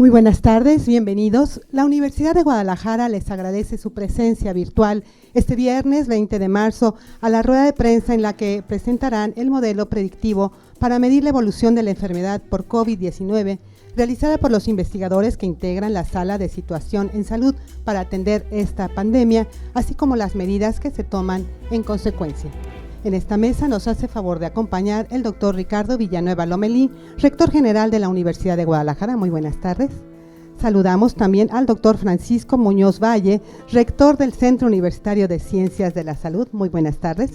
Muy buenas tardes, bienvenidos. La Universidad de Guadalajara les agradece su presencia virtual este viernes 20 de marzo a la rueda de prensa en la que presentarán el modelo predictivo para medir la evolución de la enfermedad por COVID-19, realizada por los investigadores que integran la Sala de Situación en Salud para atender esta pandemia, así como las medidas que se toman en consecuencia. En esta mesa nos hace favor de acompañar el doctor Ricardo Villanueva Lomelí, rector general de la Universidad de Guadalajara. Muy buenas tardes. Saludamos también al doctor Francisco Muñoz Valle, rector del Centro Universitario de Ciencias de la Salud. Muy buenas tardes.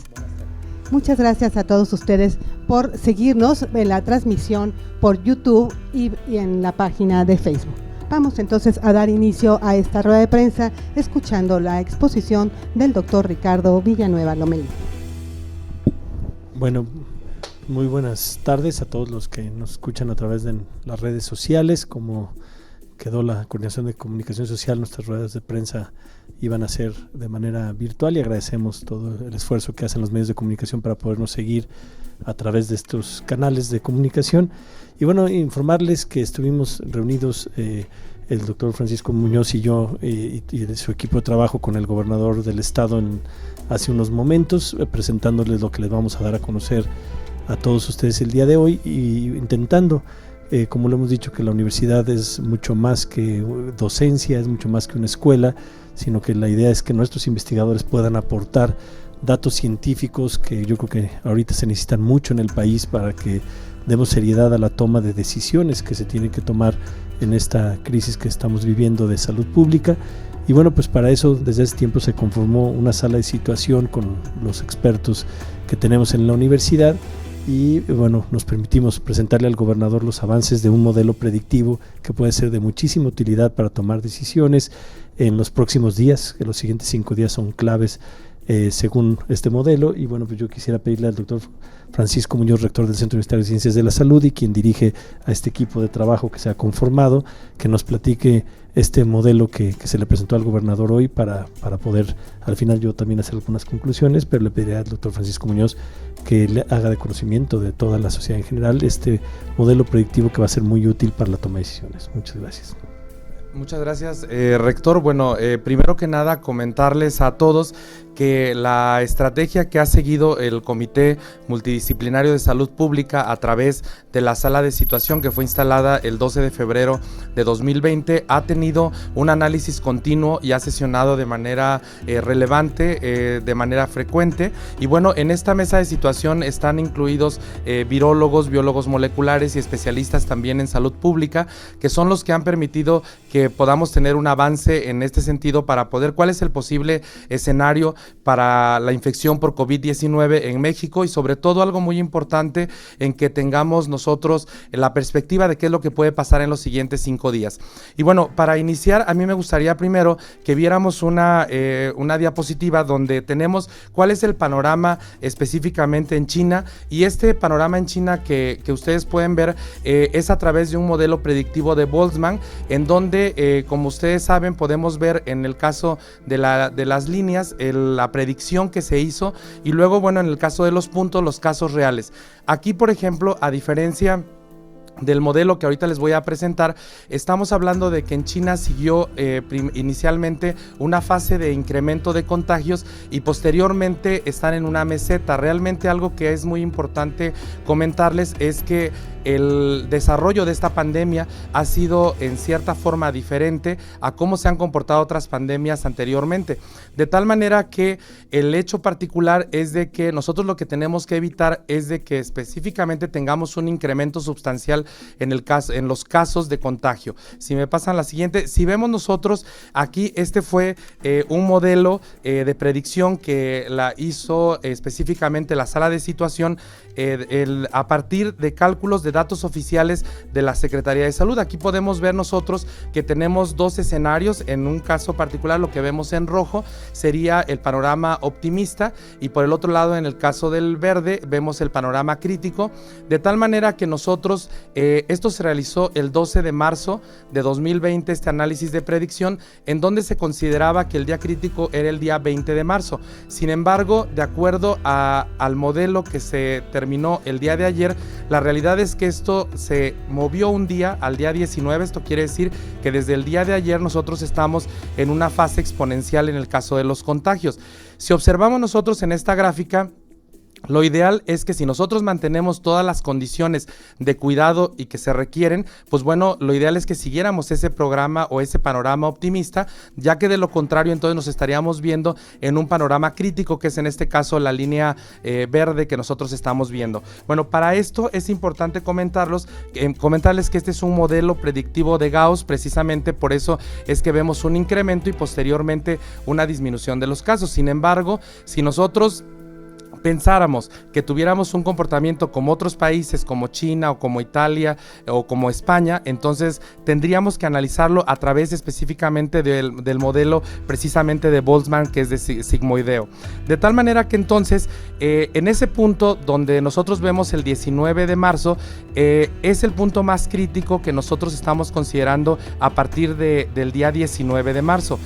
Muchas gracias a todos ustedes por seguirnos en la transmisión por YouTube y en la página de Facebook. Vamos entonces a dar inicio a esta rueda de prensa escuchando la exposición del doctor Ricardo Villanueva Lomelí. Bueno, muy buenas tardes a todos los que nos escuchan a través de las redes sociales. Como quedó la Coordinación de Comunicación Social, nuestras ruedas de prensa iban a ser de manera virtual y agradecemos todo el esfuerzo que hacen los medios de comunicación para podernos seguir a través de estos canales de comunicación. Y bueno, informarles que estuvimos reunidos el doctor Francisco Muñoz y yo y de su equipo de trabajo con el gobernador del estado hace unos momentos, presentándoles lo que les vamos a dar a conocer a todos ustedes el día de hoy y intentando, como lo hemos dicho, que la universidad es mucho más que docencia, es mucho más que una escuela, sino que la idea es que nuestros investigadores puedan aportar datos científicos que yo creo que ahorita se necesitan mucho en el país para que demos seriedad a la toma de decisiones que se tienen que tomar en esta crisis que estamos viviendo de salud pública. Y bueno, pues para eso desde hace tiempo se conformó una sala de situación con los expertos que tenemos en la universidad y bueno, nos permitimos presentarle al gobernador los avances de un modelo predictivo que puede ser de muchísima utilidad para tomar decisiones en los próximos días, que los siguientes 5 días son claves según este modelo. Y bueno, pues yo quisiera pedirle al doctor Francisco Muñoz, rector del Centro Universitario de Ciencias de la Salud y quien dirige a este equipo de trabajo que se ha conformado, que nos platique este modelo que se le presentó al gobernador hoy para poder al final yo también hacer algunas conclusiones, pero le pediré al doctor Francisco Muñoz que le haga de conocimiento de toda la sociedad en general este modelo predictivo que va a ser muy útil para la toma de decisiones. Muchas gracias. Muchas gracias, rector. Bueno, primero que nada comentarles a todos que la estrategia que ha seguido el Comité Multidisciplinario de Salud Pública a través de la sala de situación que fue instalada el 12 de febrero de 2020 ha tenido un análisis continuo y ha sesionado de manera relevante, de manera frecuente. Y bueno, en esta mesa de situación están incluidos virólogos, biólogos moleculares y especialistas también en salud pública, que son los que han permitido que podamos tener un avance en este sentido para poder cuál es el posible escenario para la infección por COVID-19 en México y sobre todo algo muy importante en que tengamos nosotros la perspectiva de qué es lo que puede pasar en los siguientes 5 días. Y bueno, para iniciar a mí me gustaría primero que viéramos una diapositiva donde tenemos cuál es el panorama específicamente en China y este panorama en China que ustedes pueden ver es a través de un modelo predictivo de Boltzmann en donde como ustedes saben podemos ver en el caso de las líneas la predicción que se hizo y luego, bueno, en el caso de los puntos, los casos reales. Aquí, por ejemplo, a diferencia del modelo que ahorita les voy a presentar, estamos hablando de que en China siguió inicialmente una fase de incremento de contagios y posteriormente están en una meseta. Realmente algo que es muy importante comentarles es que el desarrollo de esta pandemia ha sido en cierta forma diferente a cómo se han comportado otras pandemias anteriormente, de tal manera que el hecho particular es de que nosotros lo que tenemos que evitar es de que específicamente tengamos un incremento sustancial en los casos de contagio. Si me pasan la siguiente, si vemos nosotros aquí, este fue un modelo de predicción que la hizo específicamente la sala de situación a partir de cálculos de datos oficiales de la Secretaría de Salud. Aquí podemos ver nosotros que tenemos 2 escenarios. En un caso particular lo que vemos en rojo sería el panorama optimista y por el otro lado, en el caso del verde, vemos el panorama crítico, de tal manera que nosotros esto se realizó el 12 de marzo de 2020, este análisis de predicción, en donde se consideraba que el día crítico era el día 20 de marzo. Sin embargo, de acuerdo al modelo que se terminó el día de ayer, la realidad es que que esto se movió un día al día 19, esto quiere decir que desde el día de ayer nosotros estamos en una fase exponencial en el caso de los contagios. Si observamos nosotros en esta gráfica, lo ideal es que si nosotros mantenemos todas las condiciones de cuidado y que se requieren, pues bueno, lo ideal es que siguiéramos ese programa o ese panorama optimista, ya que de lo contrario entonces nos estaríamos viendo en un panorama crítico, que es en este caso la línea verde que nosotros estamos viendo. Bueno, para esto es importante comentarles que este es un modelo predictivo de Gauss, precisamente por eso es que vemos un incremento y posteriormente una disminución de los casos. Sin embargo, si nosotros pensáramos que tuviéramos un comportamiento como otros países como China o como Italia o como España, entonces tendríamos que analizarlo a través específicamente del modelo precisamente de Boltzmann, que es de sigmoideo. De tal manera que entonces en ese punto donde nosotros vemos el 19 de marzo es el punto más crítico que nosotros estamos considerando a partir del día 19 de marzo.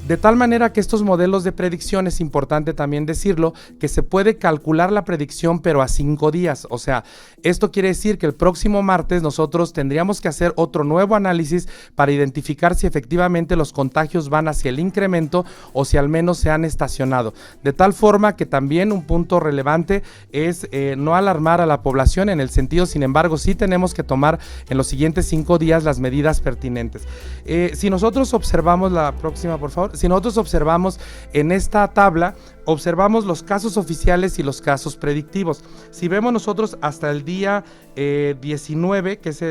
De tal manera que estos modelos de predicción, es importante también decirlo, que se puede calcular la predicción pero a 5 días, o sea, esto quiere decir que el próximo martes nosotros tendríamos que hacer otro nuevo análisis para identificar si efectivamente los contagios van hacia el incremento o si al menos se han estacionado, de tal forma que también un punto relevante es no alarmar a la población en el sentido, sin embargo, sí tenemos que tomar en los siguientes 5 días las medidas pertinentes. Si nosotros observamos la próxima, por favor. Si nosotros observamos en esta tabla, observamos los casos oficiales y los casos predictivos. Si vemos nosotros hasta el día 19, que es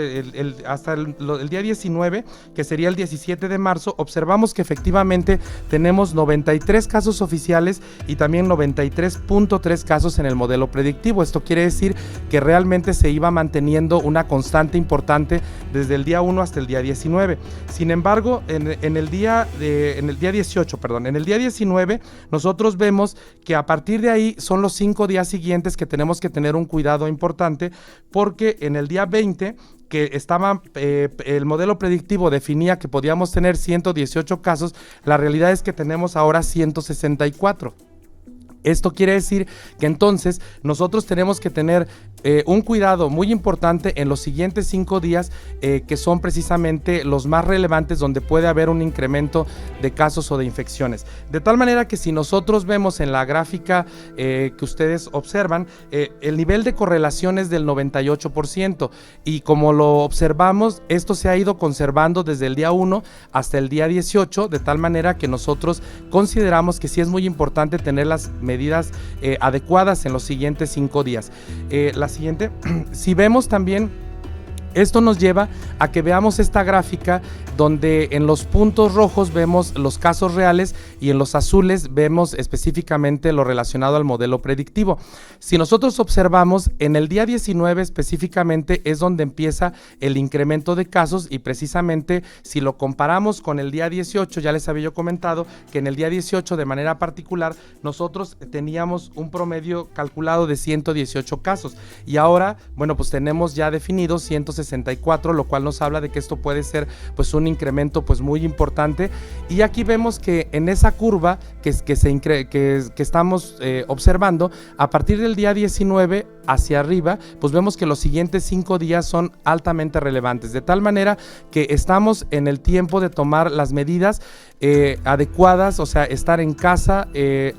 hasta el día 19, que sería el 17 de marzo, observamos que efectivamente tenemos 93 casos oficiales y también 93.3 casos en el modelo predictivo. Esto quiere decir que realmente se iba manteniendo una constante importante desde el día 1 hasta el día 19. Sin embargo, en el día 19, nosotros vemos que a partir de ahí son los 5 días siguientes que tenemos que tener un cuidado importante, porque en el día 20 que estaba, el modelo predictivo definía que podíamos tener 118 casos, la realidad es que tenemos ahora 164. Esto quiere decir que entonces nosotros tenemos que tener un cuidado muy importante en los siguientes 5 días, que son precisamente los más relevantes, donde puede haber un incremento de casos o de infecciones. De tal manera que si nosotros vemos en la gráfica que ustedes observan, el nivel de correlación es del 98%, y como lo observamos, esto se ha ido conservando desde el día 1 hasta el día 18, de tal manera que nosotros consideramos que sí es muy importante tener las medidas adecuadas en los siguientes 5 días. La siguiente, si vemos también, esto nos lleva a que veamos esta gráfica donde en los puntos rojos vemos los casos reales y en los azules vemos específicamente lo relacionado al modelo predictivo. Si nosotros observamos, en el día 19 específicamente es donde empieza el incremento de casos, y precisamente si lo comparamos con el día 18, ya les había yo comentado que en el día 18 de manera particular nosotros teníamos un promedio calculado de 118 casos, y ahora, bueno, pues tenemos ya definidos 164, lo cual nos habla de que esto puede ser pues un incremento pues muy importante. Y aquí vemos que en esa curva que estamos observando, a partir del día 19 hacia arriba, pues vemos que los siguientes 5 días son altamente relevantes, de tal manera que estamos en el tiempo de tomar las medidas adecuadas, o sea, estar en casa,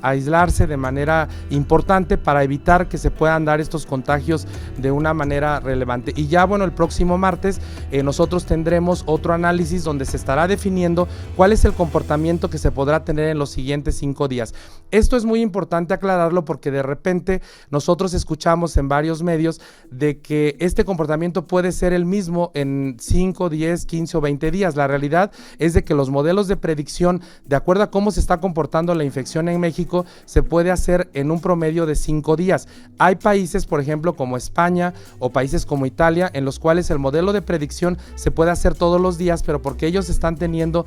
aislarse de manera importante para evitar que se puedan dar estos contagios de una manera relevante. Y ya, bueno, el próximo martes nosotros tendremos otro análisis donde se estará definiendo cuál es el comportamiento que se podrá tener en los siguientes 5 días. Esto es muy importante aclararlo, porque de repente nosotros escuchamos en varios medios de que este comportamiento puede ser el mismo en 5, 10, 15 o 20 días. La realidad es de que los modelos de predicción, de acuerdo a cómo se está comportando la infección en México, se puede hacer en un promedio de 5 días. Hay países, por ejemplo, como España o países como Italia, en los cuales el modelo de predicción se puede hacer todos los días, pero porque ellos están teniendo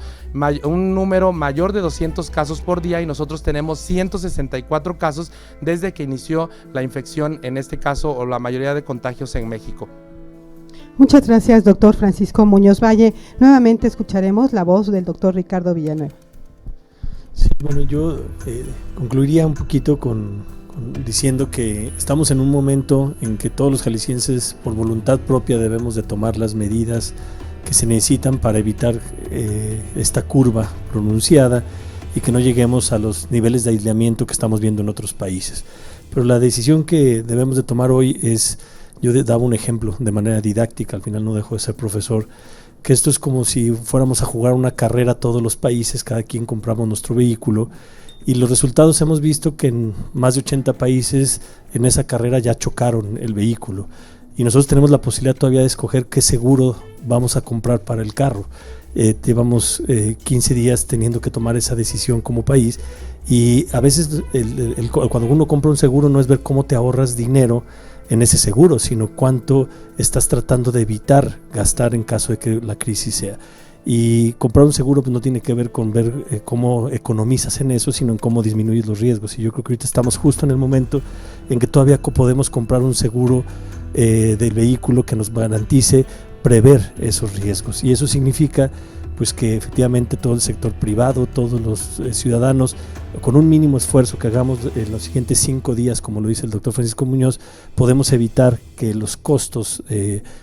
un número mayor de 200 casos por día, y nosotros tenemos 164 casos desde que inició la infección, en este caso, o la mayoría de contagios en México. Muchas gracias, doctor Francisco Muñoz Valle. Nuevamente escucharemos la voz del doctor Ricardo Villanueva. Sí, bueno, yo concluiría un poquito con diciendo que estamos en un momento en que todos los jaliscienses por voluntad propia debemos de tomar las medidas que se necesitan para evitar esta curva pronunciada y que no lleguemos a los niveles de aislamiento que estamos viendo en otros países. Pero la decisión que debemos de tomar hoy es, yo daba un ejemplo de manera didáctica, al final no dejo de ser profesor, que esto es como si fuéramos a jugar una carrera a todos los países, cada quien compramos nuestro vehículo, y los resultados hemos visto que en más de 80 países en esa carrera ya chocaron el vehículo, y nosotros tenemos la posibilidad todavía de escoger qué seguro vamos a comprar para el carro. Llevamos 15 días teniendo que tomar esa decisión como país, y a veces cuando uno compra un seguro no es ver cómo te ahorras dinero en ese seguro, sino cuánto estás tratando de evitar gastar en caso de que la crisis sea. Y comprar un seguro pues no tiene que ver con ver cómo economizas en eso, sino en cómo disminuyes los riesgos. Y yo creo que ahorita estamos justo en el momento en que todavía podemos comprar un seguro del vehículo que nos garantice prever esos riesgos, y eso significa pues que efectivamente todo el sector privado, todos los ciudadanos, con un mínimo esfuerzo que hagamos en los siguientes 5 días, como lo dice el doctor Francisco Muñoz, podemos evitar que los costos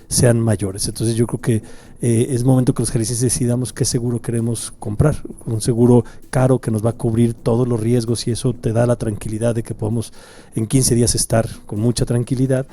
sean mayores. Entonces yo creo que es momento que los jaliscienses decidamos qué seguro queremos comprar, un seguro caro que nos va a cubrir todos los riesgos, y eso te da la tranquilidad de que podemos en 15 días estar con mucha tranquilidad,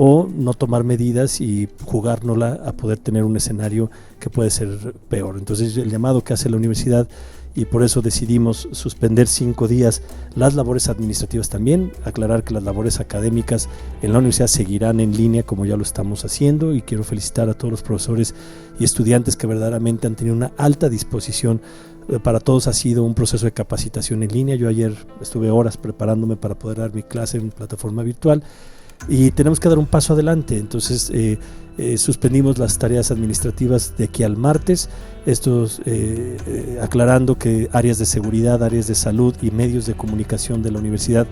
o no tomar medidas y jugárnosla a poder tener un escenario que puede ser peor. Entonces el llamado que hace la universidad, y por eso decidimos suspender 5 días las labores administrativas también, aclarar que las labores académicas en la universidad seguirán en línea como ya lo estamos haciendo, y quiero felicitar a todos los profesores y estudiantes que verdaderamente han tenido una alta disposición. Para todos ha sido un proceso de capacitación en línea. Yo ayer estuve horas preparándome para poder dar mi clase en plataforma virtual, y tenemos que dar un paso adelante. Entonces suspendimos las tareas administrativas de aquí al martes, aclarando que áreas de seguridad, áreas de salud y medios de comunicación de la universidad,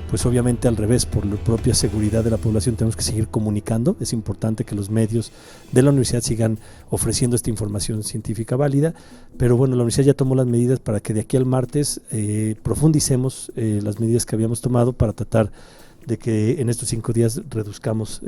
pues obviamente al revés, por la propia seguridad de la población tenemos que seguir comunicando. Es importante que los medios de la universidad sigan ofreciendo esta información científica válida, pero bueno, la universidad ya tomó las medidas para que de aquí al martes profundicemos las medidas que habíamos tomado para tratar de que en estos 5 días reduzcamos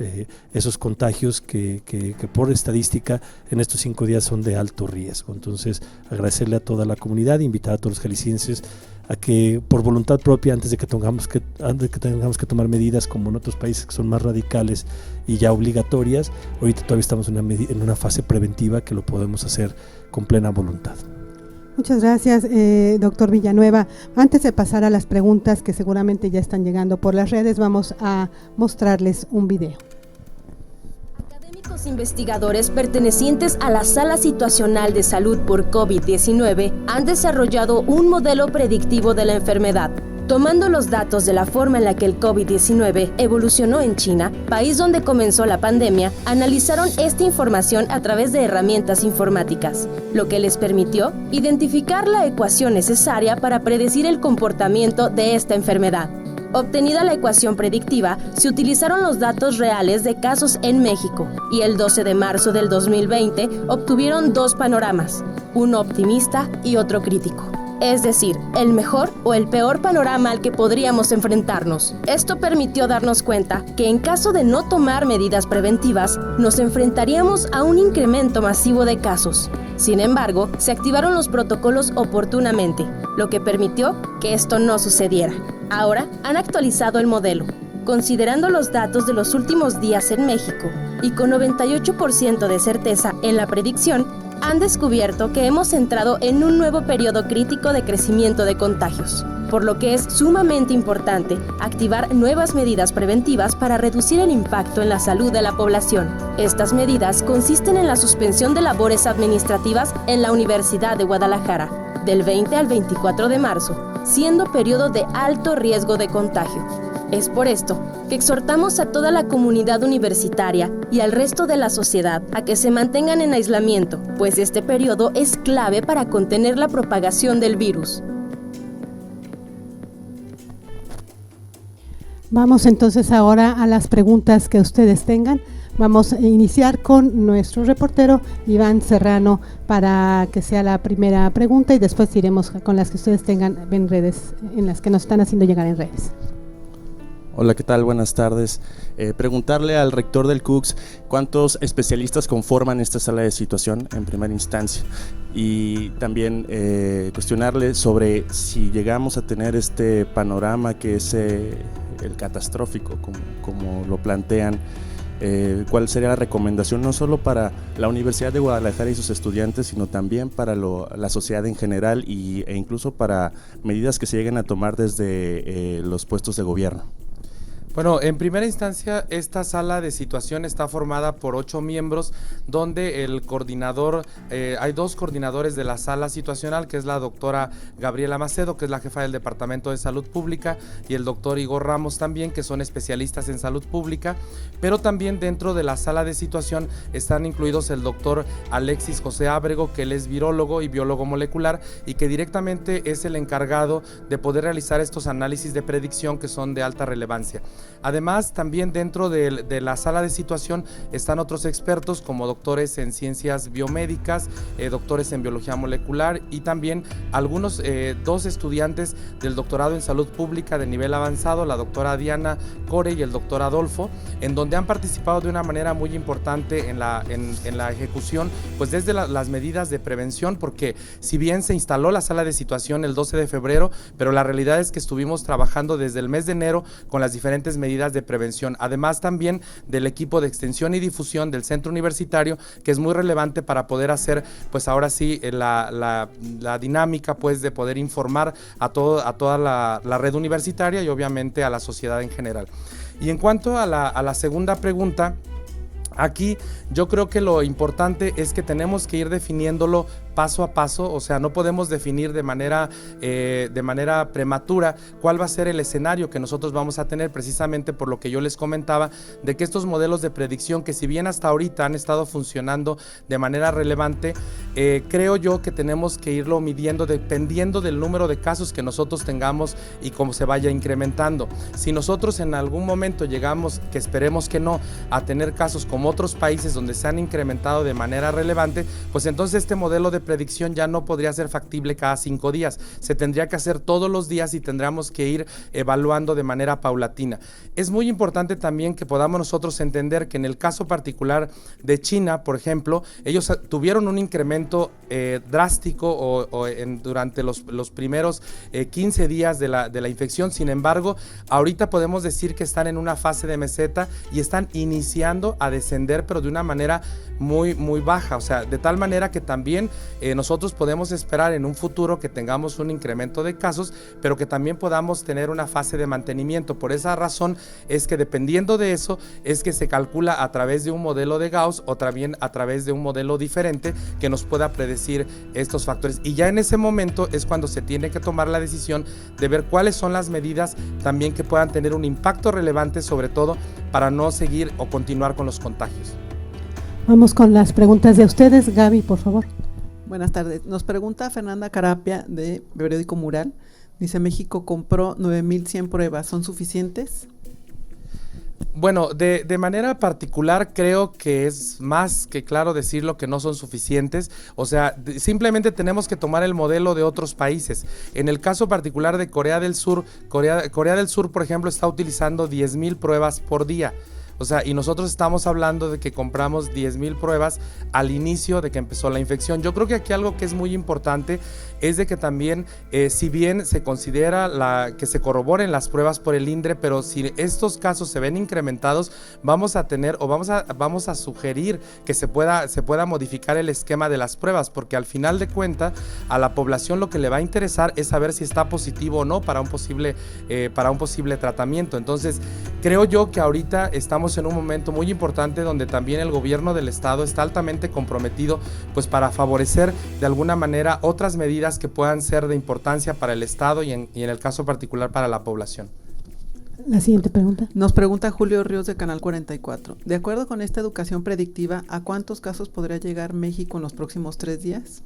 esos contagios que por estadística en estos 5 días son de alto riesgo. Entonces agradecerle a toda la comunidad, invitar a todos los jaliscienses a que por voluntad propia, antes de que tengamos que tomar medidas como en otros países que son más radicales y ya obligatorias, ahorita todavía estamos en una fase preventiva que lo podemos hacer con plena voluntad. Muchas gracias, doctor Villanueva. Antes de pasar a las preguntas que seguramente ya están llegando por las redes, vamos a mostrarles un video. Académicos investigadores pertenecientes a la Sala Situacional de Salud por COVID-19 han desarrollado un modelo predictivo de la enfermedad. Tomando los datos de la forma en la que el COVID-19 evolucionó en China, país donde comenzó la pandemia, analizaron esta información a través de herramientas informáticas, lo que les permitió identificar la ecuación necesaria para predecir el comportamiento de esta enfermedad. Obtenida la ecuación predictiva, se utilizaron los datos reales de casos en México, y el 12 de marzo del 2020 obtuvieron 2 panoramas, uno optimista y otro crítico. Es decir, el mejor o el peor panorama al que podríamos enfrentarnos. Esto permitió darnos cuenta que en caso de no tomar medidas preventivas, nos enfrentaríamos a un incremento masivo de casos. Sin embargo, se activaron los protocolos oportunamente, lo que permitió que esto no sucediera. Ahora han actualizado el modelo, considerando los datos de los últimos días en México, y con 98% de certeza en la predicción, han descubierto que hemos entrado en un nuevo periodo crítico de crecimiento de contagios, por lo que es sumamente importante activar nuevas medidas preventivas para reducir el impacto en la salud de la población. Estas medidas consisten en la suspensión de labores administrativas en la Universidad de Guadalajara, del 20 al 24 de marzo, siendo periodo de alto riesgo de contagio. Es por esto que exhortamos a toda la comunidad universitaria y al resto de la sociedad a que se mantengan en aislamiento, pues este periodo es clave para contener la propagación del virus. Vamos entonces ahora a las preguntas que ustedes tengan. Vamos a iniciar con nuestro reportero Iván Serrano para que sea la primera pregunta, y después iremos con las que ustedes tengan en redes, en las que nos están haciendo llegar en redes. Hola, ¿qué tal? Buenas tardes. Preguntarle al rector del CUCS cuántos especialistas conforman esta sala de situación en primera instancia, y también cuestionarle sobre si llegamos a tener este panorama que es el catastrófico, como lo plantean. ¿Cuál sería la recomendación no solo para la Universidad de Guadalajara y sus estudiantes, sino también para la sociedad en general e incluso para medidas que se lleguen a tomar desde los puestos de gobierno? Bueno, en primera instancia, esta sala de situación está formada por 8 miembros, donde el coordinador, hay 2 coordinadores de la sala situacional, que es la doctora Gabriela Macedo, que es la jefa del Departamento de Salud Pública, y el doctor Igor Ramos también, que son especialistas en salud pública, pero también dentro de la sala de situación están incluidos el doctor Alexis José Ábrego, que él es virólogo y biólogo molecular, y que directamente es el encargado de poder realizar estos análisis de predicción que son de alta relevancia. Además, también dentro de la sala de situación están otros expertos como doctores en ciencias biomédicas, doctores en biología molecular, y también algunos 2 estudiantes del doctorado en salud pública de nivel avanzado, la doctora Diana Core y el doctor Adolfo, en donde han participado de una manera muy importante en la ejecución, pues desde las medidas de prevención, porque si bien se instaló la sala de situación el 12 de febrero, pero la realidad es que estuvimos trabajando desde el mes de enero con las diferentes medidas de prevención, además también del equipo de extensión y difusión del centro universitario, que es muy relevante para poder hacer, pues ahora sí, la dinámica, pues, de poder informar a toda la red universitaria y obviamente a la sociedad en general. Y en cuanto a la segunda pregunta, aquí yo creo que lo importante es que tenemos que ir definiéndolo paso a paso, o sea, no podemos definir de manera prematura cuál va a ser el escenario que nosotros vamos a tener, precisamente por lo que yo les comentaba, de que estos modelos de predicción, que si bien hasta ahorita han estado funcionando de manera relevante, creo yo que tenemos que irlo midiendo dependiendo del número de casos que nosotros tengamos y cómo se vaya incrementando. Si nosotros en algún momento llegamos, que esperemos que no, a tener casos como otros países donde se han incrementado de manera relevante, pues entonces este modelo de predicción ya no podría ser factible cada 5 días, se tendría que hacer todos los días y tendríamos que ir evaluando de manera paulatina. Es muy importante también que podamos nosotros entender que en el caso particular de China, por ejemplo, ellos tuvieron un incremento drástico durante los primeros 15 días de la infección. Sin embargo, ahorita podemos decir que están en una fase de meseta y están iniciando a descender, pero de una manera muy, muy baja, o sea, de tal manera que también nosotros podemos esperar en un futuro que tengamos un incremento de casos, pero que también podamos tener una fase de mantenimiento. Por esa razón es que dependiendo de eso es que se calcula a través de un modelo de Gauss o también a través de un modelo diferente que nos pueda predecir estos factores, y ya en ese momento es cuando se tiene que tomar la decisión de ver cuáles son las medidas también que puedan tener un impacto relevante, sobre todo para no seguir o continuar con los contagios. Vamos con las preguntas de ustedes. Gaby, por favor. Buenas tardes. Nos pregunta Fernanda Carapia de Periódico Mural. Dice, México compró 9,100 pruebas. ¿Son suficientes? Bueno, de manera particular creo que es más que claro decirlo que no son suficientes, o sea, simplemente tenemos que tomar el modelo de otros países. En el caso particular de Corea del Sur, Corea del Sur, por ejemplo, está utilizando 10,000 pruebas por día. O sea, y nosotros estamos hablando de que compramos 10,000 pruebas al inicio de que empezó la infección. Yo creo que aquí algo que es muy importante es de que también, si bien se considera que se corroboren las pruebas por el INDRE, pero si estos casos se ven incrementados, vamos a tener o vamos a sugerir que se pueda modificar el esquema de las pruebas, porque al final de cuentas a la población lo que le va a interesar es saber si está positivo o no para un posible tratamiento. Entonces, creo yo que ahorita estamos en un momento muy importante donde también el gobierno del estado está altamente comprometido, pues, para favorecer de alguna manera otras medidas que puedan ser de importancia para el estado y en el caso particular para la población. La siguiente pregunta. Nos pregunta Julio Ríos de Canal 44. De acuerdo con esta educación predictiva, ¿a cuántos casos podría llegar México en los próximos 3 días?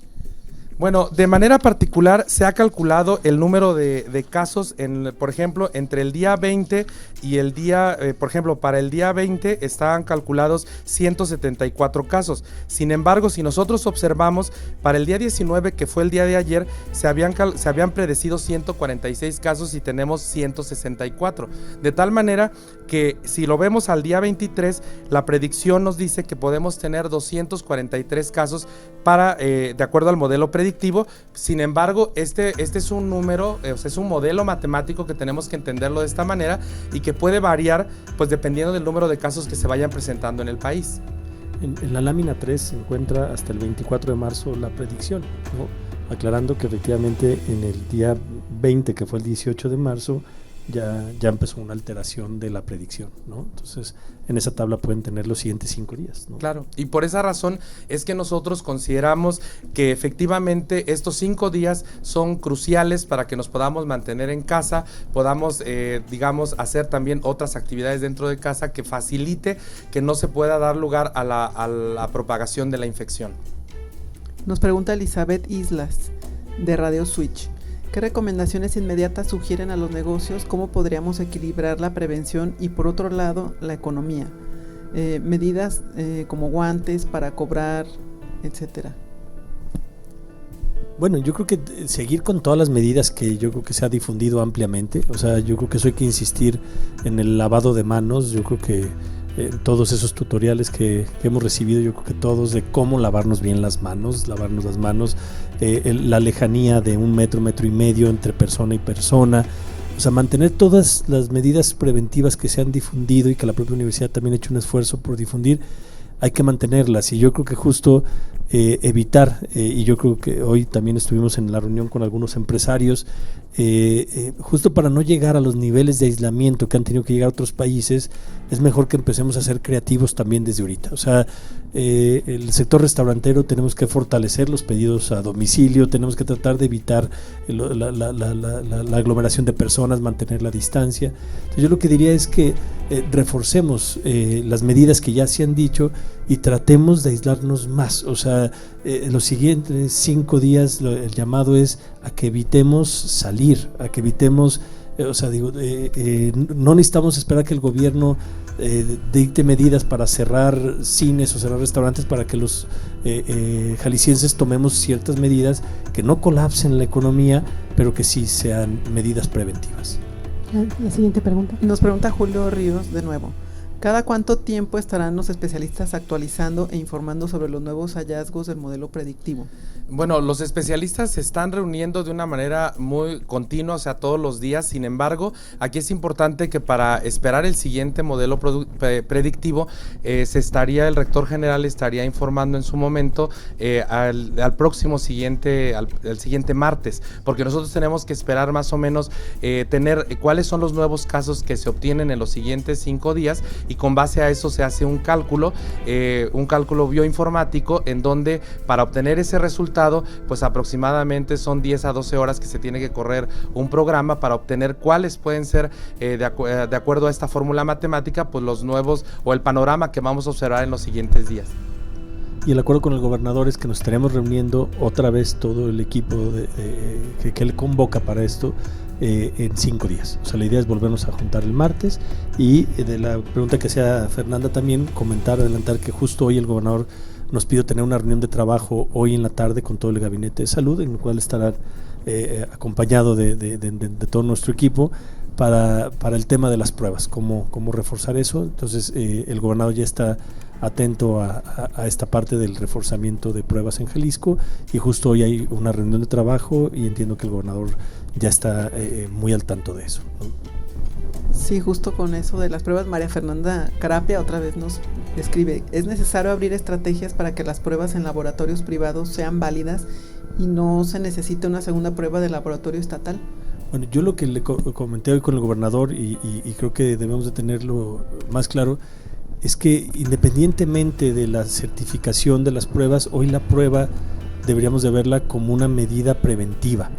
Bueno, de manera particular se ha calculado el número de casos, por ejemplo, entre el día 20 y el día, por ejemplo, para el día 20 estaban calculados 174 casos. Sin embargo, si nosotros observamos, para el día 19, que fue el día de ayer, se habían predecido 146 casos y tenemos 164. De tal manera que si lo vemos al día 23, la predicción nos dice que podemos tener 243 casos de acuerdo al modelo predictivo. Sin embargo, este es un número, es un modelo matemático que tenemos que entenderlo de esta manera y que puede variar pues dependiendo del número de casos que se vayan presentando en el país. En la lámina 3 se encuentra hasta el 24 de marzo la predicción, ¿no? Aclarando que efectivamente en el día 20, que fue el 18 de marzo, ya empezó una alteración de la predicción, ¿no? Entonces, en esa tabla pueden tener los siguientes 5 días, ¿no? Claro, y por esa razón es que nosotros consideramos que efectivamente estos 5 días son cruciales para que nos podamos mantener en casa, podamos, digamos, hacer también otras actividades dentro de casa que facilite que no se pueda dar lugar a la propagación de la infección. Nos pregunta Elizabeth Islas, de Radio Switch. ¿Qué recomendaciones inmediatas sugieren a los negocios? ¿Cómo podríamos equilibrar la prevención y, por otro lado, la economía? Medidas como guantes para cobrar, etcétera. Bueno, yo creo que seguir con todas las medidas que yo creo que se ha difundido ampliamente. O sea, yo creo que eso hay que insistir en el lavado de manos. Yo creo que todos esos tutoriales que hemos recibido, yo creo que todos, de cómo lavarnos bien las manos, la lejanía de 1 metro, 1,5 metros entre persona y persona, o sea, mantener todas las medidas preventivas que se han difundido y que la propia universidad también ha hecho un esfuerzo por difundir, hay que mantenerlas. Y yo creo que justo evitar, y yo creo que hoy también estuvimos en la reunión con algunos empresarios, justo para no llegar a los niveles de aislamiento que han tenido que llegar a otros países, es mejor que empecemos a ser creativos también desde ahorita. O sea, el sector restaurantero tenemos que fortalecer los pedidos a domicilio, tenemos que tratar de evitar la aglomeración de personas, mantener la distancia. Entonces yo lo que diría es que reforcemos las medidas que ya se han dicho y tratemos de aislarnos más. O sea, los siguientes 5 días el llamado es a que evitemos salir, a que evitemos, no necesitamos esperar que el gobierno dicte medidas para cerrar cines o cerrar restaurantes para que los jaliscienses tomemos ciertas medidas que no colapsen la economía, pero que sí sean medidas preventivas. La siguiente pregunta. Nos pregunta Julio Ríos de nuevo. ¿Cada cuánto tiempo estarán los especialistas actualizando e informando sobre los nuevos hallazgos del modelo predictivo? Bueno, los especialistas se están reuniendo de una manera muy continua, o sea, todos los días. Sin embargo, aquí es importante que para esperar el siguiente modelo predictivo, el rector general estaría informando en su momento al próximo siguiente martes, porque nosotros tenemos que esperar más o menos tener cuáles son los nuevos casos que se obtienen en los siguientes 5 días, y con base a eso se hace un cálculo bioinformático, en donde para obtener ese resultado, pues aproximadamente son 10 a 12 horas que se tiene que correr un programa para obtener cuáles pueden ser, de acuerdo a esta fórmula matemática, pues los nuevos o el panorama que vamos a observar en los siguientes días. Y el acuerdo con el gobernador es que nos estaremos reuniendo otra vez todo el equipo que él convoca para esto en 5 días. O sea, la idea es volvernos a juntar el martes, y de la pregunta que hacía Fernanda también, adelantar que justo hoy el gobernador nos pidió tener una reunión de trabajo hoy en la tarde con todo el gabinete de salud, en el cual estará acompañado de todo nuestro equipo para el tema de las pruebas, cómo reforzar eso. Entonces el gobernador ya está atento a esta parte del reforzamiento de pruebas en Jalisco, y justo hoy hay una reunión de trabajo y entiendo que el gobernador ya está muy al tanto de eso, ¿no? Sí, justo con eso de las pruebas, María Fernanda Carapia otra vez nos escribe: ¿es necesario abrir estrategias para que las pruebas en laboratorios privados sean válidas y no se necesite una segunda prueba de laboratorio estatal? Bueno, yo lo que le comenté hoy con el gobernador, y creo que debemos de tenerlo más claro, es que independientemente de la certificación de las pruebas, hoy la prueba deberíamos de verla como una medida preventiva.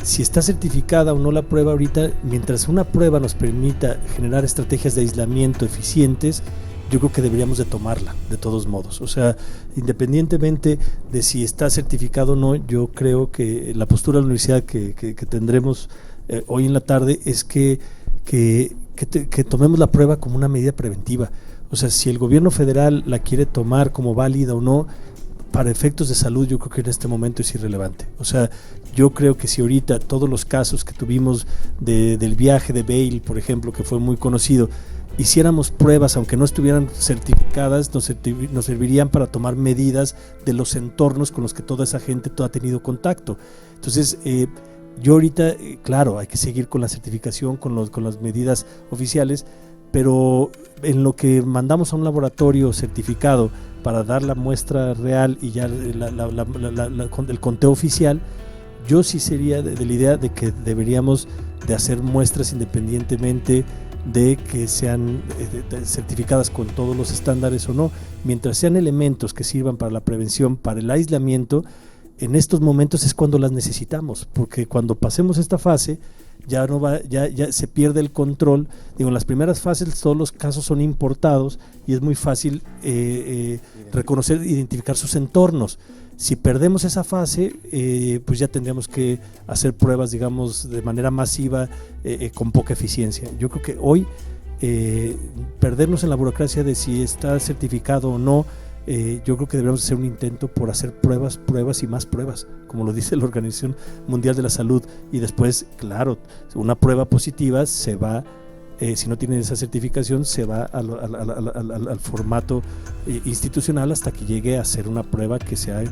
Si está certificada o no la prueba ahorita, mientras una prueba nos permita generar estrategias de aislamiento eficientes, yo creo que deberíamos de tomarla, de todos modos. O sea, independientemente de si está certificado o no, yo creo que la postura de la universidad que tendremos hoy en la tarde es que tomemos la prueba como una medida preventiva. O sea, si el gobierno federal la quiere tomar como válida o no, para efectos de salud yo creo que en este momento es irrelevante. O sea, yo creo que si ahorita todos los casos que tuvimos del viaje de Bale, por ejemplo, que fue muy conocido, hiciéramos pruebas, aunque no estuvieran certificadas, nos servirían para tomar medidas de los entornos con los que toda esa gente ha tenido contacto. Entonces, yo ahorita, claro, hay que seguir con la certificación, con las medidas oficiales, pero en lo que mandamos a un laboratorio certificado para dar la muestra real y ya el conteo oficial, yo sí sería de la idea de que deberíamos de hacer muestras independientemente de que sean certificadas con todos los estándares o no, mientras sean elementos que sirvan para la prevención, para el aislamiento. En estos momentos es cuando las necesitamos, porque cuando pasemos esta fase ya se pierde el control. Digo, en las primeras fases todos los casos son importados y es muy fácil reconocer, identificar sus entornos. Si perdemos esa fase, pues ya tendríamos que hacer pruebas, digamos, de manera masiva, con poca eficiencia. Yo creo que hoy perdernos en la burocracia de si está certificado o no, yo creo que deberíamos hacer un intento por hacer pruebas y más pruebas, como lo dice la Organización Mundial de la Salud, y después, claro, una prueba positiva se va, si no tienen esa certificación, se va al formato institucional hasta que llegue a ser una prueba que sea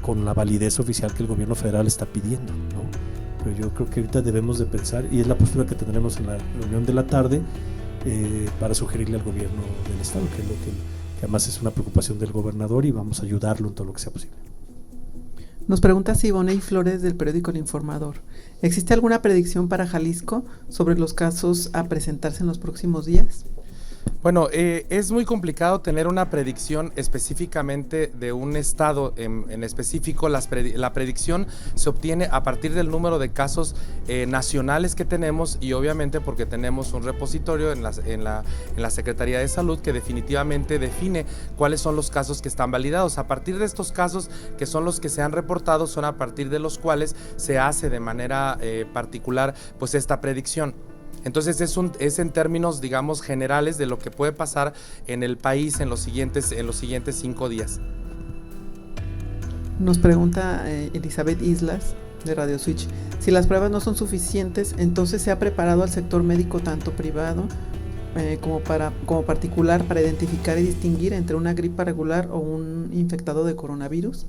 con la validez oficial que el gobierno federal está pidiendo, ¿no? Pero yo creo que ahorita debemos de pensar, y es la postura que tendremos en la reunión de la tarde, para sugerirle al gobierno del estado, que es lo que además es una preocupación del gobernador, y vamos a ayudarlo en todo lo que sea posible. Nos pregunta Siboney Flores del periódico El Informador. ¿Existe alguna predicción para Jalisco sobre los casos a presentarse en los próximos días? Bueno, es muy complicado tener una predicción específicamente de un estado en específico. La predicción se obtiene a partir del número de casos nacionales que tenemos, y obviamente porque tenemos un repositorio en la Secretaría de Salud que definitivamente define cuáles son los casos que están validados. A partir de estos casos, que son los que se han reportado, son a partir de los cuales se hace de manera particular pues esta predicción. Entonces es en términos, digamos, generales de lo que puede pasar en el país en los siguientes 5 días. Nos pregunta Elizabeth Islas de Radio Switch: si las pruebas no son suficientes, entonces ¿se ha preparado al sector médico, tanto privado como particular, para identificar y distinguir entre una gripa regular o un infectado de coronavirus?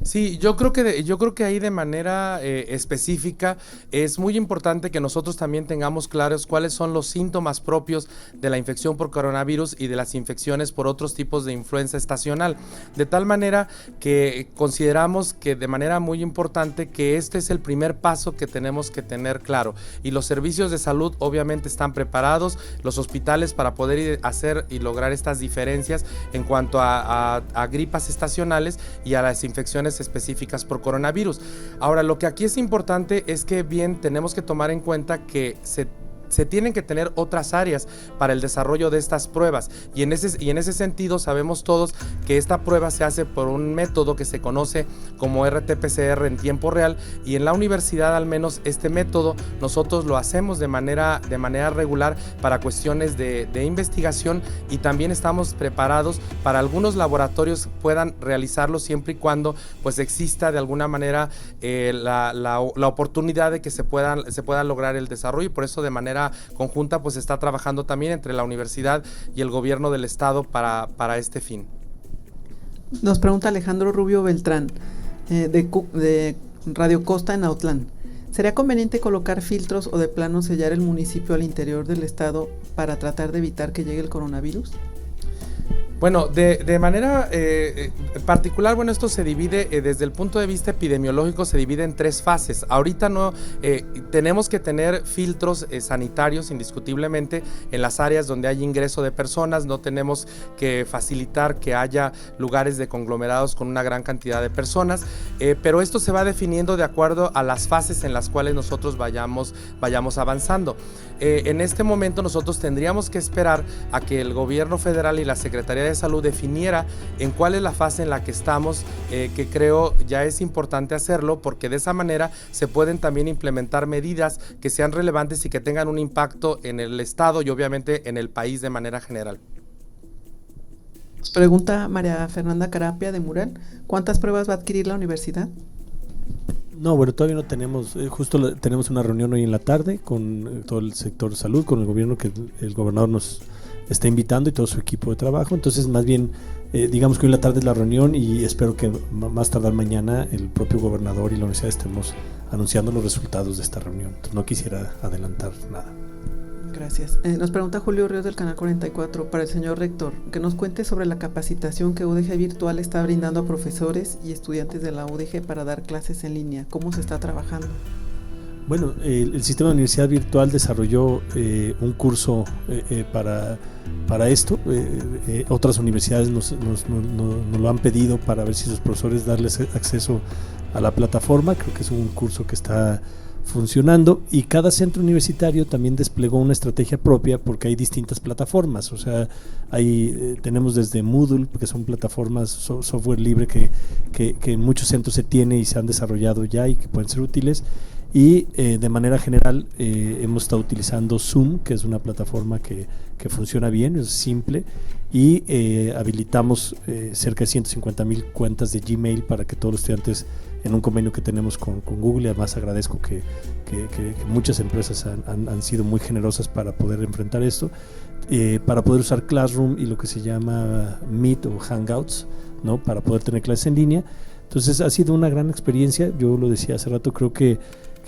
Sí, yo creo que ahí de manera específica es muy importante que nosotros también tengamos claros cuáles son los síntomas propios de la infección por coronavirus y de las infecciones por otros tipos de influenza estacional, de tal manera que consideramos que de manera muy importante que este es el primer paso que tenemos que tener claro, y los servicios de salud obviamente están preparados, los hospitales, para poder hacer y lograr estas diferencias en cuanto a gripas estacionales y a las infecciones específicas por coronavirus. Ahora, lo que aquí es importante es que bien tenemos que tomar en cuenta que se tienen que tener otras áreas para el desarrollo de estas pruebas, y en ese sentido sabemos todos que esta prueba se hace por un método que se conoce como RT-PCR en tiempo real, y en la universidad al menos este método nosotros lo hacemos de manera regular para cuestiones de investigación, y también estamos preparados para algunos laboratorios puedan realizarlo siempre y cuando pues exista de alguna manera la oportunidad de que se pueda lograr el desarrollo, y por eso de manera conjunta pues está trabajando también entre la universidad y el gobierno del estado para este fin. Nos pregunta Alejandro Rubio Beltrán de Radio Costa en Autlán: ¿sería conveniente colocar filtros o de plano sellar el municipio al interior del estado para tratar de evitar que llegue el coronavirus? Bueno, de manera particular, bueno, esto se divide desde el punto de vista epidemiológico, se divide en 3 fases. Ahorita no tenemos que tener filtros sanitarios indiscutiblemente en las áreas donde hay ingreso de personas, no tenemos que facilitar que haya lugares de conglomerados con una gran cantidad de personas, pero esto se va definiendo de acuerdo a las fases en las cuales nosotros vayamos avanzando. En este momento nosotros tendríamos que esperar a que el gobierno federal y la Secretaría de Salud definiera en cuál es la fase en la que estamos, que creo ya es importante hacerlo, porque de esa manera se pueden también implementar medidas que sean relevantes y que tengan un impacto en el estado y obviamente en el país de manera general. Nos pregunta María Fernanda Carapia de Mural, ¿cuántas pruebas va a adquirir la universidad? No, bueno, todavía no tenemos, tenemos una reunión hoy en la tarde con todo el sector salud, con el gobierno, que el gobernador nos está invitando y todo su equipo de trabajo. Entonces, más bien, digamos que hoy en la tarde es la reunión y espero que más tardar mañana el propio gobernador y la universidad estemos anunciando los resultados de esta reunión. Entonces, no quisiera adelantar nada. Gracias. Nos pregunta Julio Ríos del Canal 44 para el señor rector, que nos cuente sobre la capacitación que UDG Virtual está brindando a profesores y estudiantes de la UDG para dar clases en línea. ¿Cómo se está trabajando? Bueno, el sistema de universidad virtual desarrolló un curso para esto. Otras universidades nos lo han pedido para ver si sus profesores darles acceso a la plataforma. Creo que es un curso que está funcionando, y cada centro universitario también desplegó una estrategia propia, porque hay distintas plataformas. O sea, tenemos desde Moodle, que son plataformas software libre que en muchos centros se tiene y se han desarrollado ya y que pueden ser útiles, y de manera general hemos estado utilizando Zoom, que es una plataforma que funciona bien, es simple, y habilitamos cerca de 150,000 cuentas de Gmail para que todos los estudiantes, en un convenio que tenemos con Google, y además agradezco que muchas empresas han sido muy generosas para poder enfrentar esto, para poder usar Classroom y lo que se llama Meet o Hangouts, ¿no? Para poder tener clases en línea. Entonces ha sido una gran experiencia. Yo lo decía hace rato, creo que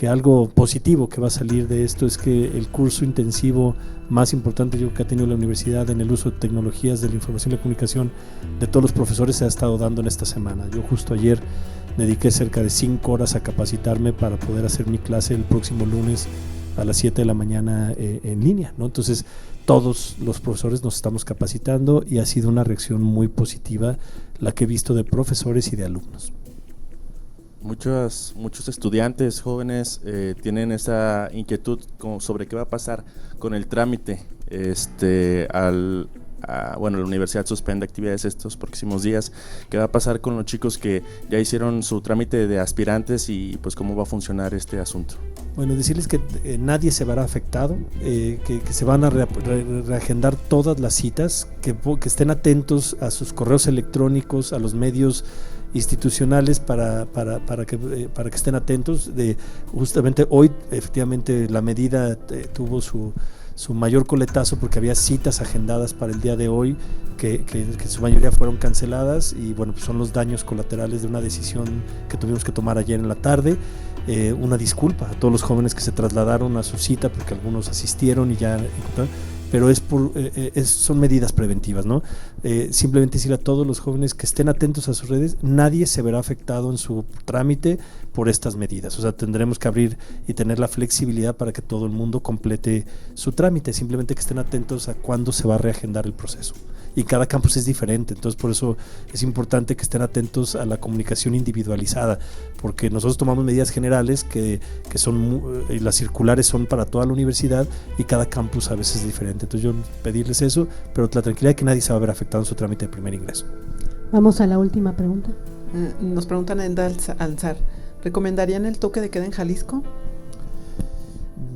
algo positivo que va a salir de esto es que el curso intensivo más importante que ha tenido la universidad en el uso de tecnologías de la información y la comunicación de todos los profesores se ha estado dando en esta semana. Yo justo ayer dediqué cerca de 5 horas a capacitarme para poder hacer mi clase el próximo lunes a las 7 de la mañana en línea, ¿no? Entonces todos los profesores nos estamos capacitando y ha sido una reacción muy positiva la que he visto de profesores y de alumnos. Muchos estudiantes jóvenes tienen esa inquietud sobre qué va a pasar con el trámite. Bueno, la universidad suspende actividades estos próximos días. ¿Qué va a pasar con los chicos que ya hicieron su trámite de aspirantes y pues cómo va a funcionar este asunto? Bueno, decirles que nadie se verá afectado, que se van a reagendar todas las citas, que estén atentos a sus correos electrónicos, a los medios institucionales para que estén atentos. Justamente hoy, efectivamente, la medida tuvo su mayor coletazo porque había citas agendadas para el día de hoy que su mayoría fueron canceladas, y bueno, pues son los daños colaterales de una decisión que tuvimos que tomar ayer en la tarde. Una disculpa a todos los jóvenes que se trasladaron a su cita, porque algunos asistieron y ya, pero son medidas preventivas, ¿no? Simplemente decirle a todos los jóvenes que estén atentos a sus redes. Nadie se verá afectado en su trámite por estas medidas. O sea, tendremos que abrir y tener la flexibilidad para que todo el mundo complete su trámite, simplemente que estén atentos a cuándo se va a reagendar el proceso. Y cada campus es diferente, entonces por eso es importante que estén atentos a la comunicación individualizada, porque nosotros tomamos medidas generales que son, las circulares son para toda la universidad y cada campus a veces es diferente. Entonces yo pedirles eso, pero la tranquilidad de que nadie se va a ver afectado en su trámite de primer ingreso. Vamos a la última pregunta. Nos preguntan en Alzar, ¿recomendarían el toque de queda en Jalisco?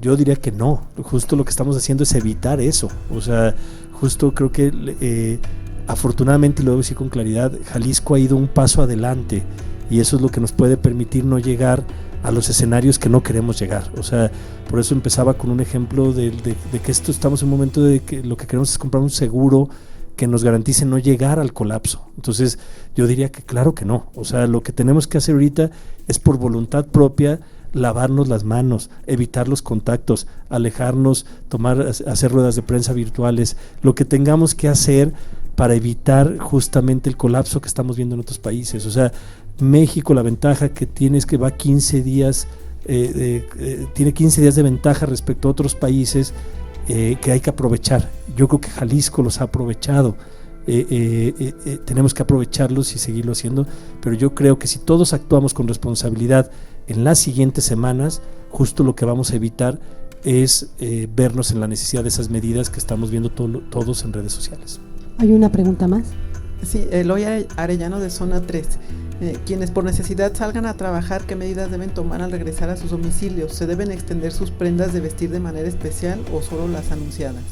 Yo diría que no, justo lo que estamos haciendo es evitar eso. O sea, justo creo que afortunadamente, y lo debo decir con claridad, Jalisco ha ido un paso adelante, y eso es lo que nos puede permitir no llegar a los escenarios que no queremos llegar. O sea, por eso empezaba con un ejemplo de que estamos en un momento de que lo que queremos es comprar un seguro que nos garantice no llegar al colapso. Entonces yo diría que claro que no. O sea, lo que tenemos que hacer ahorita es por voluntad propia lavarnos las manos, evitar los contactos, alejarnos, hacer ruedas de prensa virtuales, lo que tengamos que hacer para evitar justamente el colapso que estamos viendo en otros países. O sea, México, la ventaja que tiene es que va 15 días, tiene 15 días de ventaja respecto a otros países que hay que aprovechar. Yo creo que Jalisco los ha aprovechado. Tenemos que aprovecharlos y seguirlo haciendo, pero yo creo que si todos actuamos con responsabilidad en las siguientes semanas, justo lo que vamos a evitar es vernos en la necesidad de esas medidas que estamos viendo todos en redes sociales. ¿Hay una pregunta más? Sí, Eloy Arellano de Zona 3. Quienes por necesidad salgan a trabajar, ¿qué medidas deben tomar al regresar a sus domicilios? ¿Se deben extender sus prendas de vestir de manera especial o solo las anunciadas?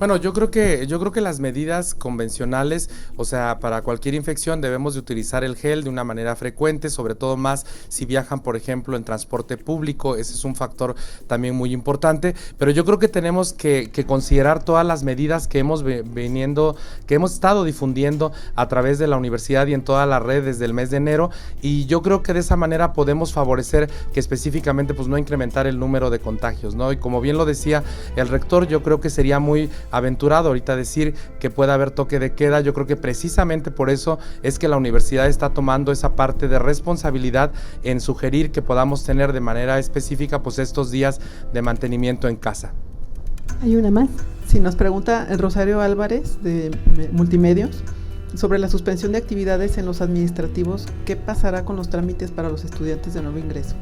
Bueno, yo creo que las medidas convencionales, o sea, para cualquier infección debemos de utilizar el gel de una manera frecuente, sobre todo más si viajan, por ejemplo, en transporte público. Ese es un factor también muy importante, pero yo creo que tenemos que considerar todas las medidas que hemos estado difundiendo a través de la universidad y en toda la red desde el mes de enero, y yo creo que de esa manera podemos favorecer que específicamente pues no incrementar el número de contagios, ¿no? Y como bien lo decía el rector, yo creo que sería muy aventurado ahorita decir que pueda haber toque de queda. Yo creo que precisamente por eso es que la universidad está tomando esa parte de responsabilidad en sugerir que podamos tener de manera específica pues estos días de mantenimiento en casa. ¿Hay una más? Sí, nos pregunta el Rosario Álvarez de Multimedios sobre la suspensión de actividades en los administrativos. ¿Qué pasará con los trámites para los estudiantes de nuevo ingreso?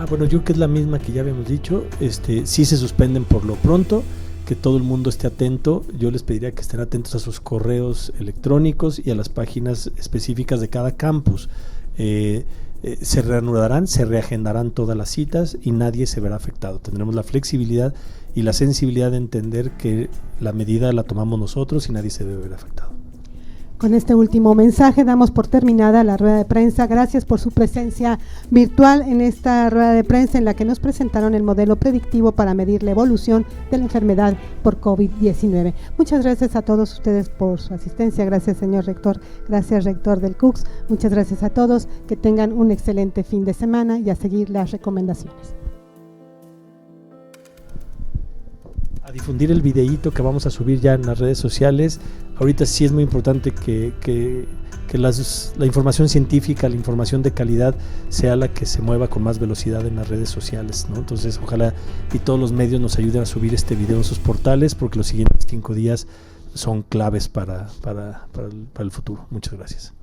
Bueno, yo creo que es la misma que ya habíamos dicho. Sí se suspenden por lo pronto, que todo el mundo esté atento. Yo les pediría que estén atentos a sus correos electrónicos y a las páginas específicas de cada campus. Se reanudarán, se reagendarán todas las citas y nadie se verá afectado. Tendremos la flexibilidad y la sensibilidad de entender que la medida la tomamos nosotros y nadie se debe ver afectado. Con este último mensaje damos por terminada la rueda de prensa. Gracias por su presencia virtual en esta rueda de prensa en la que nos presentaron el modelo predictivo para medir la evolución de la enfermedad por COVID-19. Muchas gracias a todos ustedes por su asistencia. Gracias, señor rector. Gracias, rector del CUCS. Muchas gracias a todos. Que tengan un excelente fin de semana y a seguir las recomendaciones. A difundir el videíto que vamos a subir ya en las redes sociales. Ahorita sí es muy importante que la información científica, la información de calidad sea la que se mueva con más velocidad en las redes sociales, ¿no? Entonces ojalá y todos los medios nos ayuden a subir este video en sus portales, porque los siguientes 5 días son claves para el futuro. Muchas gracias.